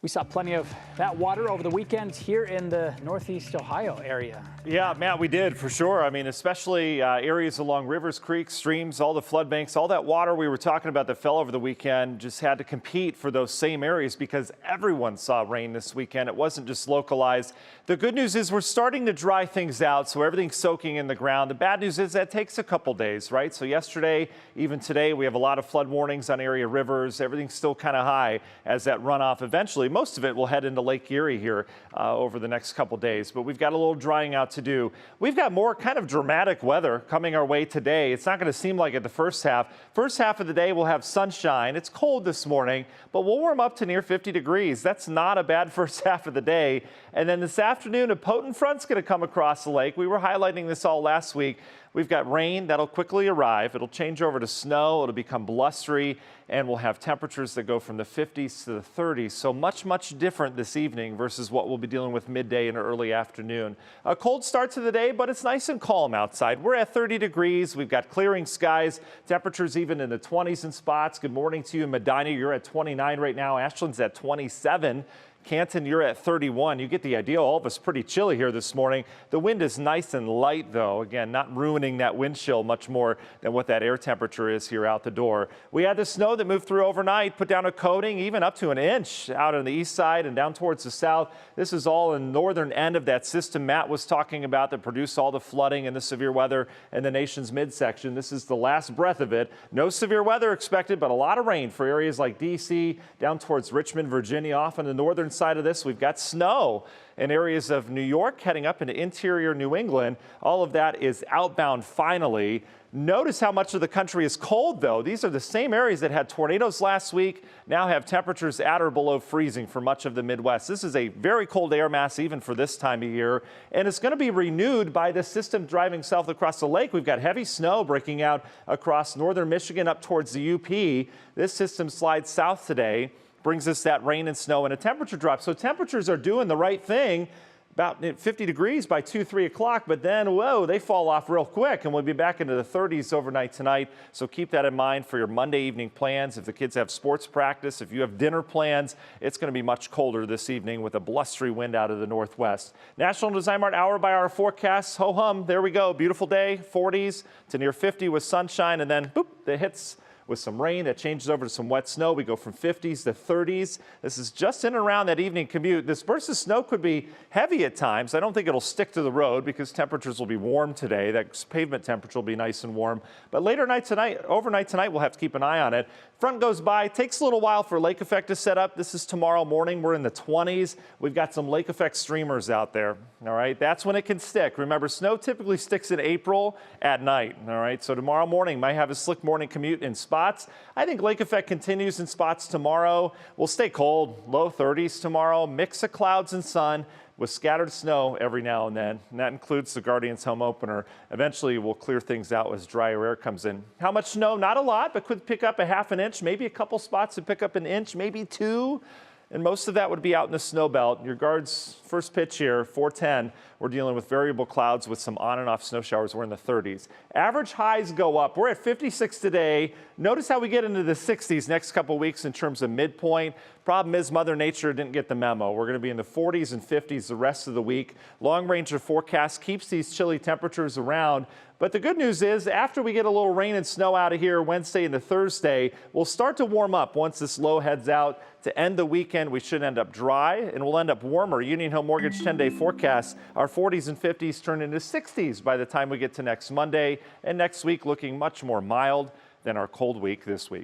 We saw plenty of that water over the weekend here in the Northeast Ohio area. Yeah, Matt, we did for sure. I mean, especially areas along rivers, creeks, streams, all the flood banks, all that water we were talking about that fell over the weekend just had to compete for those same areas because everyone saw rain this weekend. It wasn't just localized. The good news is we're starting to dry things out, so everything's soaking in the ground. The bad news is that takes a couple days, right? So yesterday, even today, we have a lot of flood warnings on area rivers. Everything's still kind of high as that runoff eventually. Most of it will head into Lake Erie here over the next couple days, but we've got a little drying out to do. We've got more kind of dramatic weather coming our way today. It's not going to seem like it the first half. First half of the day, we'll have sunshine. It's cold this morning, but we'll warm up to near 50 degrees. That's not a bad first half of the day. And then this afternoon, a potent front's going to come across the lake. We were highlighting this all last week. We've got rain that'll quickly arrive. It'll change over to snow. It'll become blustery, and we'll have temperatures that go from the 50s to the 30s. So much different this evening versus what we'll be dealing with midday and early afternoon. A cold start to the day, but it's nice and calm outside. We're at 30 degrees. We've got clearing skies. Temperatures even in the 20s in spots. Good morning to you, Medina. You're at 29 right now. Ashland's at 27. Canton, you're at 31. You get the idea. All of us pretty chilly here this morning. The wind is nice and light, though. Again, not ruining that wind chill much more than what that air temperature is here out the door. We had the snow that moved through overnight, put down a coating, even up to an inch out on the east side and down towards the south. This is all in the northern end of that system Matt was talking about that produced all the flooding and the severe weather in the nation's midsection. This is the last breath of it. No severe weather expected, but a lot of rain for areas like D.C., down towards Richmond, Virginia. Off on the northern side of this, we've got snow in areas of New York heading up into interior New England. All of that is outbound finally. Notice how much of the country is cold, though. These are the same areas that had tornadoes last week, now have temperatures at or below freezing for much of the Midwest. This is a very cold air mass even for this time of year, and it's going to be renewed by the system driving south across the lake. We've got heavy snow breaking out across northern Michigan up towards the UP. This system slides south today, brings us that rain and snow and a temperature drop. So temperatures are doing the right thing, about 50 degrees by 2, 3 o'clock, but then, whoa, they fall off real quick, and we'll be back into the 30s overnight tonight. So keep that in mind for your Monday evening plans. If the kids have sports practice, if you have dinner plans, it's going to be much colder this evening with a blustery wind out of the northwest. National Design Mart hour-by-hour forecasts. Ho-hum, there we go. Beautiful day, 40s to near 50 with sunshine, and then, boop, the hits with some rain that changes over to some wet snow. We go from 50s to 30s. This is just in and around that evening commute. This burst of snow could be heavy at times. I don't think it'll stick to the road because temperatures will be warm today. That pavement temperature will be nice and warm. But later night tonight, overnight tonight, we'll have to keep an eye on it. Front goes by. Takes a little while for lake effect to set up. This is tomorrow morning. We're in the 20s. We've got some lake effect streamers out there. All right, that's when it can stick. Remember, snow typically sticks in April at night. All right, so tomorrow morning might have a slick morning commute in spots. I think lake effect continues in spots tomorrow. We'll stay cold, low 30s tomorrow, mix of clouds and sun with scattered snow every now and then. And that includes the Guardians home opener. Eventually, we'll clear things out as drier air comes in. How much snow? Not a lot, but could pick up a half an inch, maybe a couple spots to pick up an inch, maybe 2. And most of that would be out in the snow belt. Your Guards' first pitch here, 4:10. We're dealing with variable clouds with some on and off snow showers. We're in the 30s. Average highs go up. We're at 56 today. Notice how we get into the 60s next couple weeks in terms of midpoint. Problem is Mother Nature didn't get the memo. We're going to be in the 40s and 50s the rest of the week. Long range of forecast keeps these chilly temperatures around. But the good news is after we get a little rain and snow out of here Wednesday into Thursday, we'll start to warm up once this low heads out. To end the weekend, we should end up dry and we'll end up warmer. Union Hill Mortgage 10-day forecast, our 40s and 50s turn into 60s by the time we get to next Monday. And next week looking much more mild than our cold week this week.